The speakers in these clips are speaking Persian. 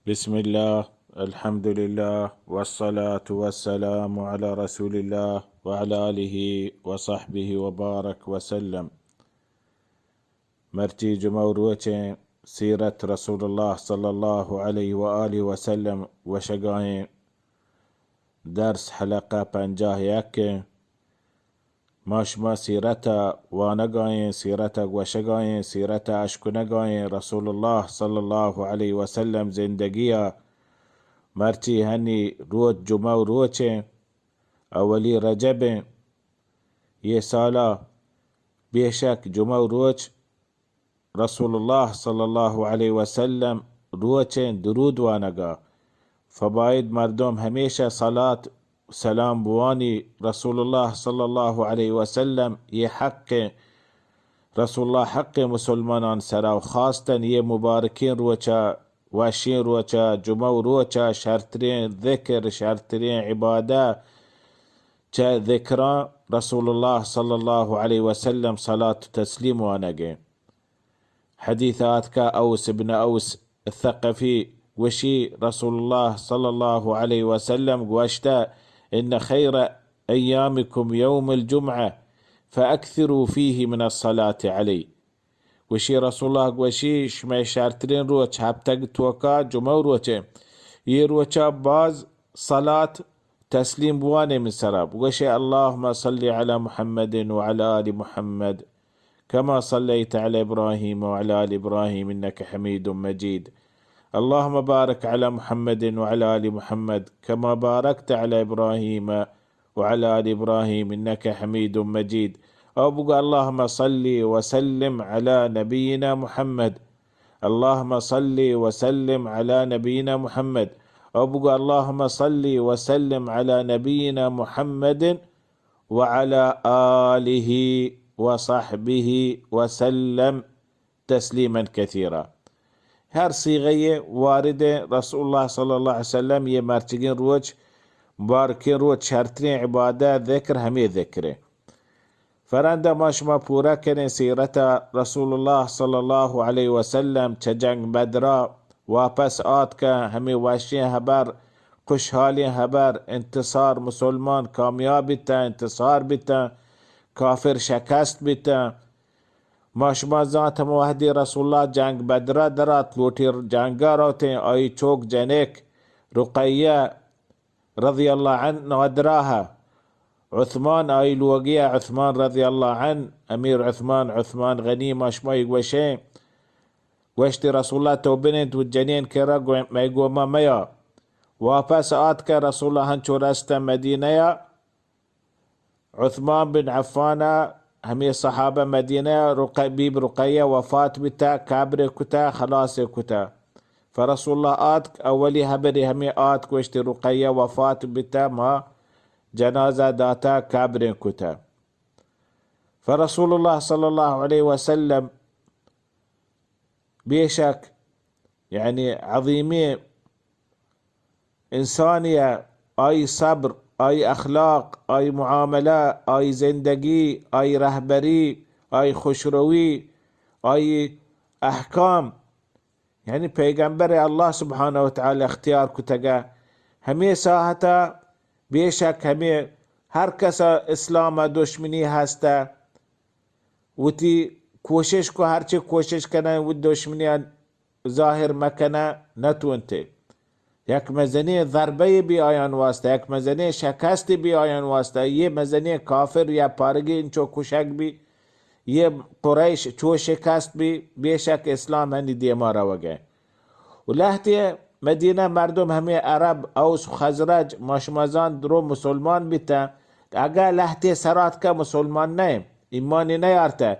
بسم الله، الحمد لله، والصلاة والسلام على رسول الله وعلى آله وصحبه وبارك وسلم. مرتي جموروتين سيرة رسول الله صلى الله عليه وآله وسلم وشقاين درس حلقة بنجاه يكي ماشما سيرتا وانقاين سيرتا وشقاين سيرتا أشكنقاين رسول الله صلى الله عليه وسلم زندقية مرتي هني روت جمو روتين اولي رجب يسالا بيشك جمو روت رسول الله صلى الله عليه وسلم روتين درود وانقا فبايد مردم هميشه صلاة سلام بواني رسول الله صلى الله عليه وسلم يحق رسول الله حق مسلمان سرا وخاصة مباركين روچا واشين روچا جمو روچا شرطرين ذكر شرطرين عبادة ذكرى رسول الله صلى الله عليه وسلم صلاة تسليم وانقين حديثات كأوس بن أوس الثقفي وشي رسول الله صلى الله عليه وسلم واشتا إن خير أيامكم يوم الجمعة فأكثروا فيه من الصلاة علي وشي رسول الله وشي شما شارترين روچ هبتق توكا جمع روچه يروچا باز صلاة تسليم بواني من سراب وشي اللهم صل على محمد وعلى آل محمد كما صليت على إبراهيم وعلى آل إبراهيم إنك حميد مجيد اللهم بارك على محمد وعلى آل محمد كما باركت على إبراهيم وعلى آل إبراهيم إنك حميد مجيد أو بقى اللهم صل وسلم على نبينا محمد اللهم صل وسلم على نبينا محمد أو بقى اللهم صل وسلم على نبينا محمد وعلى آله وصحبه وسلم تسليما كثيرا. هر صيغه وارده رسول الله صلى الله عليه وسلم يمارتقين روج مباركين روج شرطين عبادة ذكر همي ذكره فراندا ما شما پورا کنه سیرت رسول الله صلى الله عليه وسلم چه جنگ بدرا واپس آد که همي واشی هبر خوشحالی هبر انتصار مسلمان کامیاب بیتا انتصار بیتا کافر شکست بیتا ما شما ذات موحدی رسول الله جنگ بدره درات لوٹی جنگا روتے آئی چوک جنک رقیه رضی الله عنه نادراها عثمان آي الوقية عثمان رضي الله عنه أمير عثمان غني ما شما يقوشين واشتي رسول الله توبنت والجنين كرا ما يقوى ما ميا وافاس آتك رسول الله هنشو رستا مدينة عثمان بن عفان همي صحابة مدينة بيب رقية وفاة بتا كابر كتا خلاص كتا فرسول الله آتك أولي هبري همي آتك واشتي رقية وفاة بتا ما جنازة داتا كابر كتا فرسول الله صلى الله عليه وسلم بيشك يعني عظيمية إنسانية أي صبر أي أخلاق أي معاملة أي زندگي أي رهبري أي خشروي أي أحكام يعني پیغمبر الله سبحانه وتعالى اختيار كتگا همي ساحتا بيشك همي هر کسا اسلام دشمنی هسته وتی کوشش کو هرچی کوشش کنه و دشمنی ظاهر مکنه نتونته یک مزنه ضربه بی آیان واسطه یک مزنه شکست بی آیان واسطه یه مزنه کافر یا پارگی انچو کشک بی یه قریش چو شکست بی بیشک اسلام هنی دیما روگه و لحظه مدینه مردم همه عرب اوس و خزرج ماشمازان درو مسلمان بیتا اگه لحظه سرات که مسلمان نه ایمانی نیارته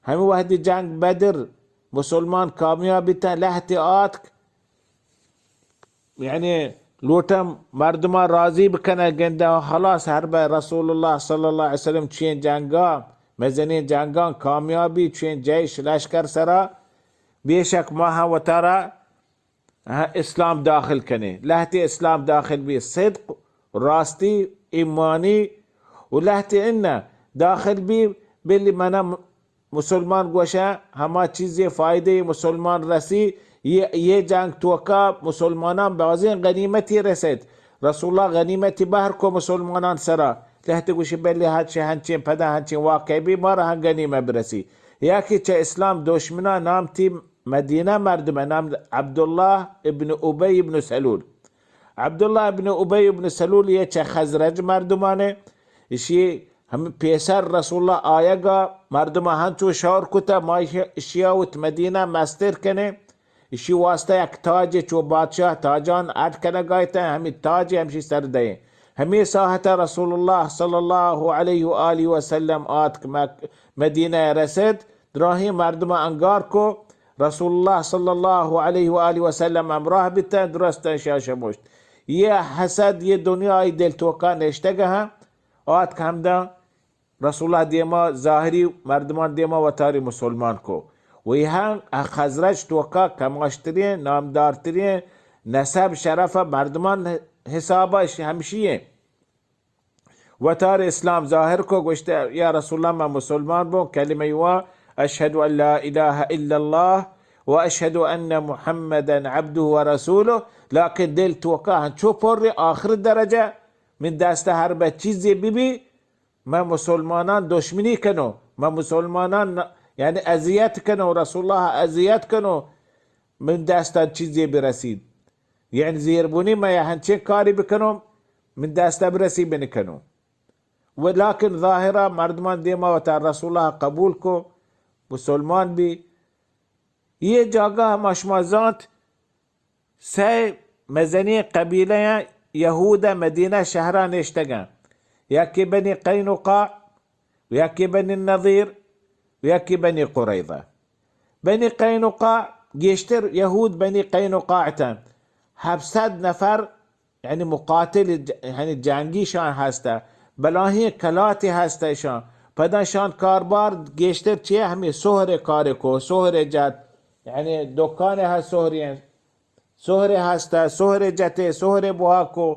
همه وحدی جنگ بدر مسلمان کامیاب بیتا لحظه آتک يعني لوتم مردما راضي بكنا جندا خلاص هرب رسول الله صلى الله عليه وسلم چين جنگا مزنين جنگان کامیابی چين جيش لشکر سرا بيشك ماها وترى اسلام داخل كني لهتي اسلام داخل بي صدق راستي ايماني ولهتي انه داخل بي باللي منا مسلمان گوشا هما چیزی فائده مسلمان رسی یه جنگ توکا مسلمانان بازین غنیمتی رسید، رسول الله غنیمتی بهر کو مسلمانان سرا لحتی گوشی بلی هنچین پدا هنچین واقعی بی مارا هن غنیمه برسی. یکی چه اسلام دشمنا نام تی مدینه مردمه نام عبدالله ابن ابی ابن سلول. عبدالله ابن ابی ابن سلول یه چه خزرج مردمانه اشی هم پیسر رسول الله آیگا مردم هنچو شور کتا ما اشیاوت مدینه مستر کنه اشی واسطه یک تاج چو بادشاه تاجان اد کنه گایتا همی تاج همشی سر ده همی ساحت رسول الله صلی الله علیه و آله و سلم آت مدینه رسد دراهی مردم انگار کو رسول الله صلی الله علیه و آله و سلم امراه بیتا درست شاشه مشت یه حسد یه دنیای دل توکا نشتگه هم آت که همدا رسول الله دیما ظاهری مردمان دیما و تاری مسلمان کو و یه خزرج توکا کماشترین نامدارترین نسب شرف مردمان حسابش همشیه و تار اسلام ظاهر کو گوشته یا رسول الله من مسلمان بون کلمه یوا اشهد ان لا اله الا الله و اشهد ان محمدا عبده و رسوله لكن دل توکا هنچو پر آخر درجه من دست هر به چیزی ببی ما مسلمانان دشمنی کنو ما مسلمانان یعنی اذیت کنو رسول الله اذیت کنو من دست چیزی برسید یعنی زیربونی ما هنچه کاری بکنو من دست برسی بنکنو ولكن ظاهرا مردمان دیما و تا رسول الله قبول کو مسلمان بی یہ جاگہ مشمازات سه مزنی قبیله یهود مدینه شهران نشتگن یکی بنی قینقاع و یکی بنی النظیر و یکی بنی قریظه. بنی قینقاع گیشتر یهود بنی قینقاع تن 700 نفر یعنی مقاتل یعنی جنگی شان هسته بلاهی کلاتی هسته شان پدا شان کاربار گیشتر چیه همی سهر کار کو سهر جد یعنی دکان هست سهر هسته سهر جته سهر بوها کو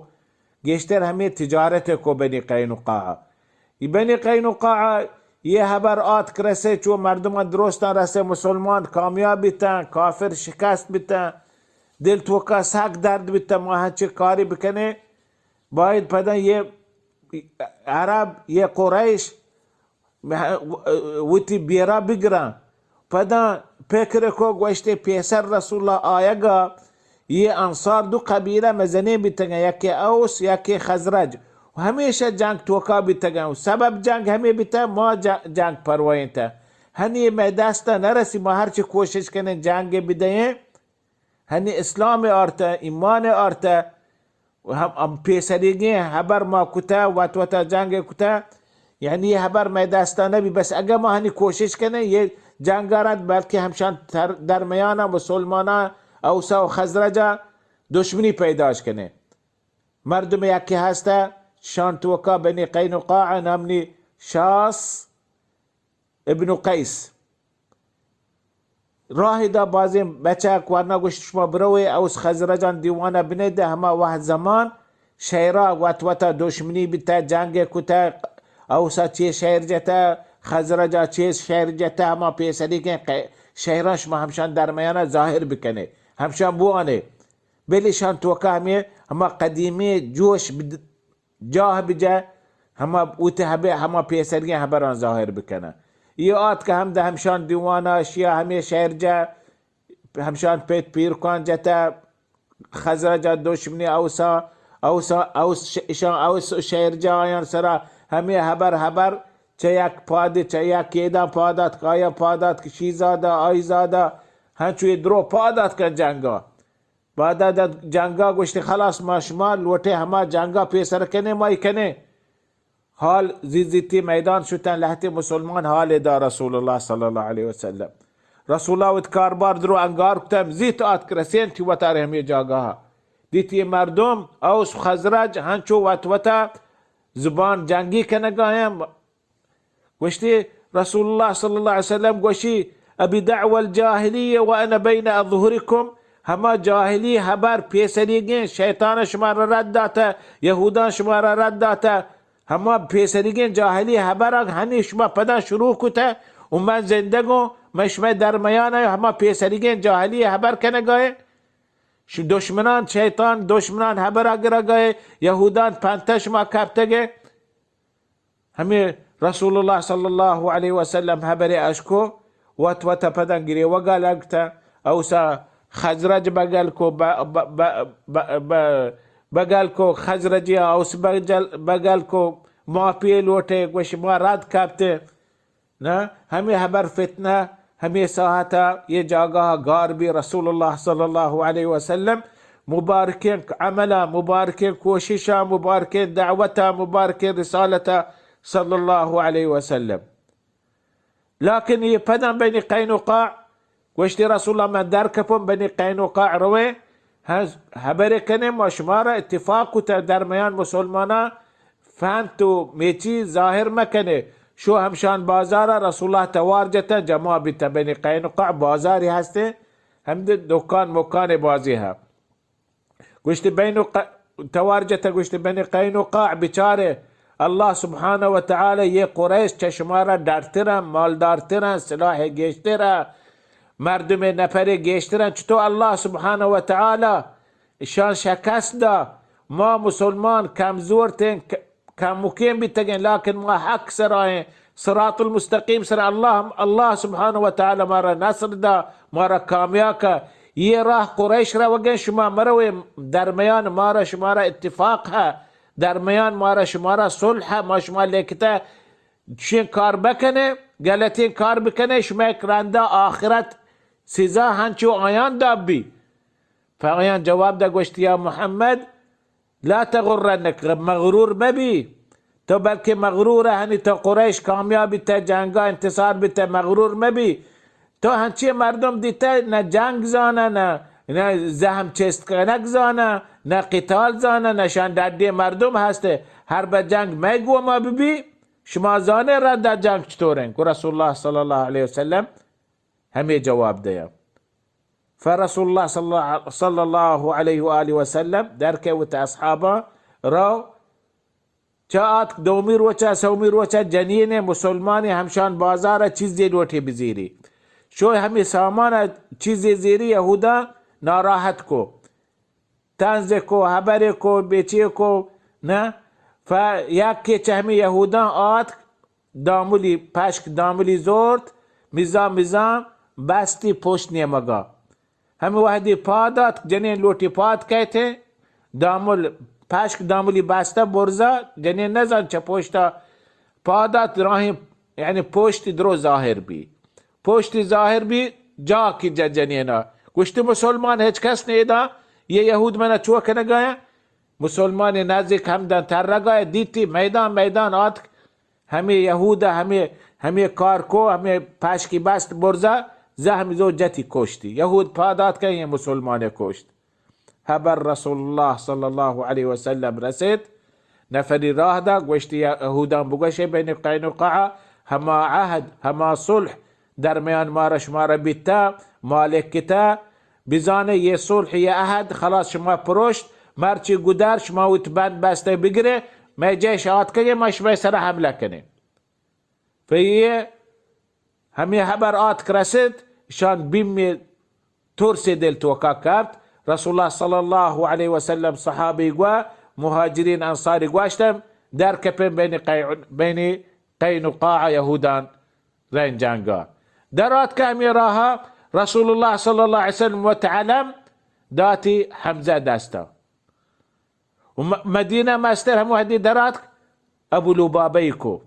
گیشتر همی تجارت کو بنی قینقاع. بنی قینقاع یه هبر آت کرسه چو مردمان درستان رسه مسلمان کامیاب بیتن کافر شکست بیتن دل توکا سک درد بیتن ما هنچه کاری بکنه باید پدن یه عرب یه قریش وتی بیرا بگرن پدن پکر کو گوشته پیسر رسول الله آیگا یه انصار دو قبیله مزنی بیتن یکی اوس یکی خزرج و همیشه جنگ توکا بیتن و سبب جنگ همی بیتن ما جنگ پروین تا هنی دستا نرسی ما هرچی کوشش کنن جنگ بدهیم هنی اسلام آرتا ایمان آرتا و هم پیسریگی هبر ما کتا وطوطا جنگ کتا یعنی هبر ما دستا نبی بس اگر ما هنی کوشش کنن یه جنگارت بلکه همشان درمیان مسلمانا اوسا و خزرجا دشمنی پیداش کنه مردم یکی هسته شان توکا بنی قینقاع نامنی شاس ابن قیس راهی دا بازیم بچه کورنا گوشت شما بروی اوس خزرجان دیوانا بنده همه واحد زمان شیرا وطوطا دشمنی بیتا جنگ کتا اوسا چیه شیر جتا خزرجا چیه شیر جتا همه پیسری که شیراش ما همشان درمیانه ظاهر بکنه همشان بوانه بلیشان توکا همه قدیمی جوش جاه بجا همه اوته همه پیسری هبران ظاهر بکنه یه آت که هم ده همشان دیوانا اشیا همه شهر جا همشان پیت پیر کن جتا خزرجا دشمنی اوس شهر جا آیان سرا همه هبر چه یک پاده چه یک یدان پادات کایا پادات کشی زاده آی زاده هنچوی درو پادات کن جنگا بعد جنگا گوشتی خلاص ما شما لوٹه همه جنگا پیسر کنه مای کنه حال زیتی میدان شدن لحظه مسلمان حال دا رسول الله صلی الله علیه وسلم رسول الله وت کاربار درو انگار کتم زیت آت کرسین تی وتاره همی جاگاه دیتی مردم اوس خزرج هنچو وتا زبان جنگی کنگایم گوشتی رسول الله صلی الله علیه وسلم گوشی ابي دعوى الجاهليه وانا بين اظهركم همه جاهلی هبر پیسریگین شیطان شما را رد داته یهودان شما را رد داته همه پیسریگین جاهلی هبر هنی شما پدا شروع کته و من زندگو مشمه درمیانه همه پیسریگین جاهلی حبر کنه گاه دشمنان شیطان دشمنان حبر اگر گاه یهودان پنتش ما کبتگه همه رسول الله صلی الله علیه و سلم حبر اشکو وات پدن گیری وقال اگتا اوسا خزرج بگل کو بگل کو خزرجی اوس بگل کو ما پی لوٹه گوش ما رد کبته نه همه حبر فتنه همه ساعتا یہ جاگاه غار بھی رسول الله صلی الله علیه و سلم مبارکین عملا مبارکین کوششا مبارکین دعوتا مبارکین رسالتا صلی الله علیه و سلم لكن يبدأ بني قينقاع وشتي رسول الله من دركبهم بني قينقاع روي هبركنه مشمارة اتفاق درميان مسلمانا فانتو ميتي ظاهر مكنه شو همشان بازار رسول الله توارجتا جماع بتا بني قينقاع بازاري هسته هم دكان مكان بازيها وشتي توارجتا وشتي بني قينقاع بچاره الله سبحانه و تعالی یہ قریش چشمارا دارترن مالدارترن سلاح گشترن مردم نفر گشترن چطور الله سبحانه و تعالی شان شکست دا ما مسلمان کمزورتن کم مکیم بیتگن لكن ما حق سرائیں صراط المستقیم سر الله سبحانه و تعالی مارا نصر دا مارا کامیاب کا یہ راہ قریش را وگن شما مروی درمیان مارا شمارا اتفاق ہے درمیان مارا شمارا صلح ما شما لیکتا چین کار بکنه غلطین کار بکنه شما اکرانده آخرت سزا هنچو آیان داب بی فآیان جواب دا گوشت یا محمد لا تغرنک مغرور مبی تو بلکه مغرور هنی تو قریش کامیابی تا جنگا انتصار بی تا مغرور مبی تو هنچی مردم دیتا نه جنگ زانه نه زهم چست کنک زانه نه قتال زانه نشان دادی مردم هسته هر به جنگ میگو ما ببی شما زانه را در جنگ چطورن که رسول الله صلی الله علیه وسلم همه جواب دیا فرسول الله صلی الله علیه و آله وسلم در که وت اصحابه را چاات دومیر و چا سومیر و چا جنین مسلمانی همشان بازار چیزی لوٹی بزیری شو همی سامان چیزی زیری یهودا ناراحت کو تنز کو حبر کو بیچی کو نه فیک که چهمی یهودان آت دامولی پشک دامولی زورد میزام بستی پشت نیمگا همی وحدی پادات جنین لوٹی پاد کہتے دامول پشک دامولی بسته برزا جنین نزن چه پشتا پادات راهی یعنی پشت درو ظاهر بی پشت ظاهر بی جا کی جنینا گوشت مسلمان هیچ کس نیدا یہ یهود منا چوک نگایا مسلمان نزدیک همدن تر رگای دیتی میدان آت همه یهودا همه کار کو همه پشکی بست برزا زهم زو جتی کشتی یهود پادات که یہ مسلمان کشت خبر رسول الله صلی الله علیه و سلم رسید نفری راه دا گوشتی یهودان بگوشه بین قینقاع هما عهد هما صلح درمیان مارا بیتا مالک کتا بزانه یه صلح یه عهد خلاص شما پروشت مرچی گودر شما وتبند بسته بگیره ما جيش آت کنه ما شما سر حمله کنه فیه همی حبر آت کرسید شان بیم ترسی دل توکا کرد رسول الله صلی الله علیه و سلم صحابی گوا مهاجرین انصاری گواشتم در کپن بین قینقاع یهودان رین جنگا درات که همی راها رسول الله صلی الله علیه وسلم وتعلم داتی حمزه دستا ومدينة ماستر هم وحدي درات أبو لبابيكو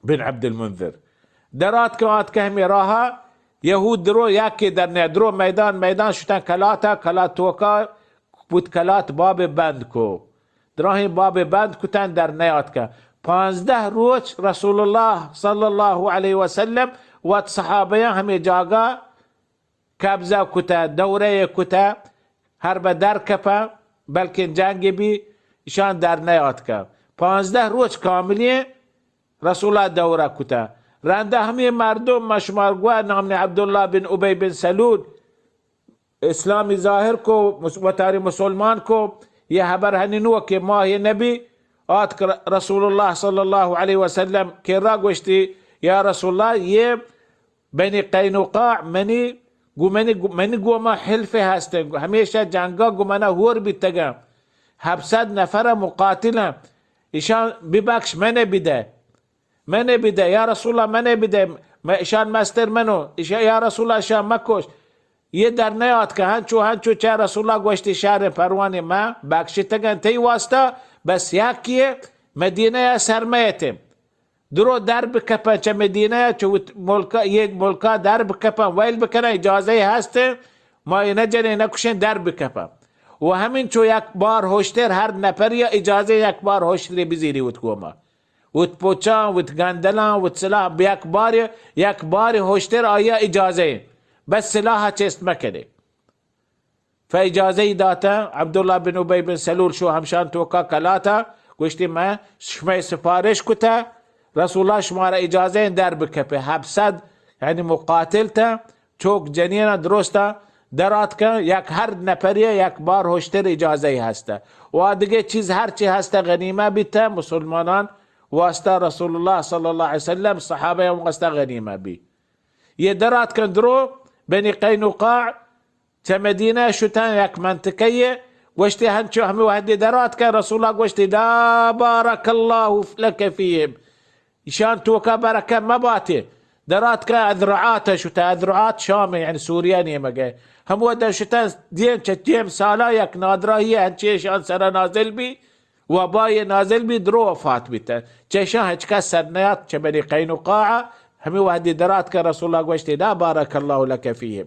بن عبد المنذر درات كوات كهمي راها يهود درو ياكي درنه درو ميدان شتن كلات توكا بود كلات باب بند کو دراهي باب بند كتن درنيات که 15 روز رسول الله صلى الله عليه وسلم وات صحابيان همي جاگا كابزا كتا دوره كتا هرب در کپا بلکه جنگ بی شان در نیاد که 15 روز کاملی رسول الله دوره کتا رنده همه مردم مشمارگوه نام عبدالله بن ابی بن سلول اسلامی ظاهر کو وتاری مسلمان کو یہ خبر هنینو که ماه نبی آت رسول الله صلی الله علیه وسلم که را گوشتی یا رسول الله یہ بنی قینقاع منی گوما حلفه هستن، همیشه جنگا گمانه هور بیتگم، 700 نفر مقاتلم، ایشان ببخش منه بیده یا رسول الله منه بیده، ایشان مستر منو یا رسول الله ایشان مکش. یه در نیاد که هنچو چه رسول الله گوشتی شهر پروانه ما بخشیتگن تی واسطه، بس یکیه مدینه سرمایتیم درو در بکپن، چه مدینه چه ملکا در بکپن ویل بکنه اجازه هسته ما نجنه نکشن در بکپن. و همین چو یک بار هشتر هر نپری اجازه یک بار هشتری بزیری وت گوما وت پوچان وت گندلان وت سلاح یک بار هشتر آیا اجازه، بس سلاح چست مکنه. فاجازه داتا عبدالله بن ابی بن سلول شو همشان توکا کلاتا گوشتی ما شما سفارش کتا رسول الله شما را اجازه در بکپه 700 یعنی مقاتلتا چوک جنینا درستا درات که یک هر نفریه یک بار هشتر اجازه هسته و دیگه چیز هر چی هسته غنیمه بیته مسلمانان واسطه رسول الله صلی الله علیه وسلم صحابه هم واسطه غنیمه بی. یه درات که درو بنی قینقاع چه مدینه شتن یک منطقه گوشتی هنچو همه وحدی درات که رسول الله گوشتی لا بارک الله لك فیهم، ایشان توکا برکه مباته درات که اذرعات شتا اذرعات شامه یعنی سوریه نیمگه هم وده شتن دیم سالا یک نادراهی هنچی ایشان سر نازل بی و بای نازل بی درو وفات بیتن چشان هچ کس سر نیاد چه بنی قینقاع همه وحدی درات که رسول الله گوشتی لا بارک الله لك فیهم.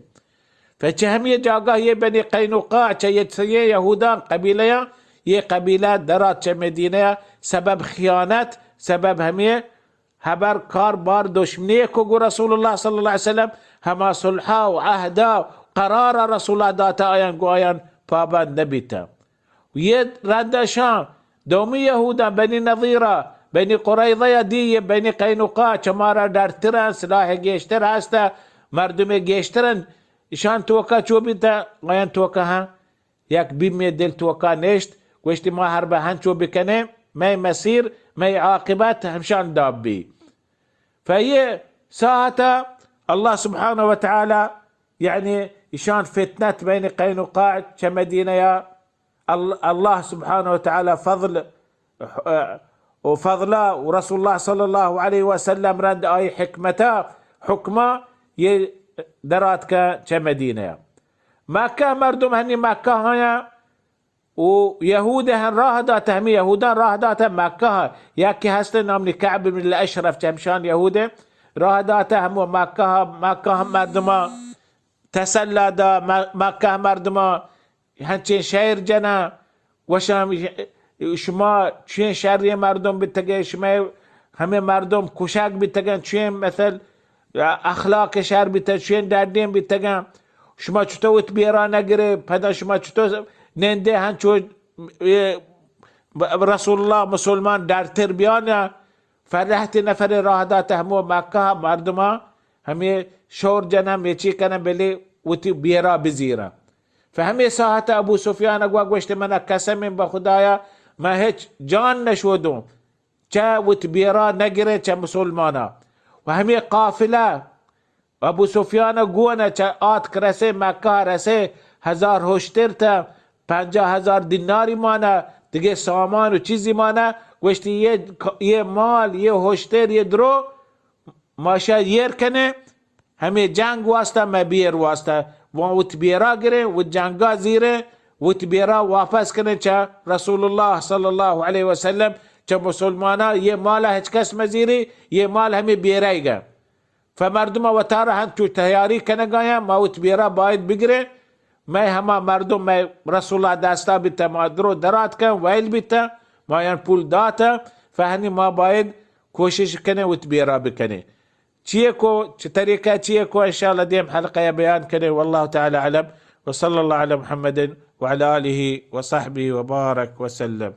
فچه همیه جاگاه یه بنی قینقاع چه یه یهودان قبیله یه قبیله درات چه مدینه سبب خیانت سبب همیه هبر کار بار دشمنی که گو رسول الله صلی الله علیه وسلم هما صلحا و عهدا قرار رسول الله داتا آیان گو آیان پابند نبیتا. و یه ردشان دومی یهودا بنی نظیره بنی قریظه دی بنی قینقاع چمارا درترن سلاح گیشتر هسته مردم گیشترن ایشان توکا چو بیتا آیان توکا ها یک بیمی دل توکا نشت گوشتی ما هر به هنچو بکنه می مسیر می عاقبت همشان داب بی. فهي ساعة الله سبحانه وتعالى يعني إشان فتنة بين قينقاع كمدينة يا الله سبحانه وتعالى وفضله ورسول الله صلى الله عليه وسلم رد أي حكمة دراتك كمدينة مكة مردم هني مكة هيا ويهودهن راهدات هم يهودان راهدات مكة ياكي هستن نامني كعب من الأشرف كمشان يهوده راهدات هم مكة مردما تسلى دا مكة مردما هنچين شهر جنا وشام شما چين شهر مردم بتگه شما همه مردم کشاک بتگن چين مثل اخلاق شهر بتگن چين دردين بتگن شما چطور بیرا نگره پدا شما چطور ننده هنچو رسول الله مسلمان در تربیان فرحت نفر راه داته همو مکه مردما همه شور جنم یچی کنم بلی وتی بیرا بزیرا. فهمه ساعت ابو سفیان اگوا گوشت من قسم به خدایا ما هیچ جان نشودم چه وت بیرا نگره چه مسلمانا و همه قافله ابو سفیان گونه چه آت کرسه مکه رسه 1000 هشتر تا 50,000 دیناری مانه دیگه سامان و چیزی مانه گوشتی یه مال یه هشتر یه درو ماشا یر کنه همه جنگ واسطه مبیر واسطه و تبیرا گره و جنگا زیره و تبیرا واپس کنه چه رسول الله صلی الله علیه وسلم چه مسلمانا یه مال هیچ کس مزیری یه مال همه بیرایگه فمردم و تاره هم تو تیاری کنه گایا ما و تبیرا باید بگره ما همه مردم ما رسول الله دستا بیتا ما درو درات کن ویل بیتا ما یان پول داتا فهنی ما باید کوشش کنه و تبیرا بکنه چیه کو چه طریقه چیه کو انشاءالله دیم حلقه بیان کنه والله تعالی علم وصلى الله على محمد وعلى آله وصحبه وبارك وسلم.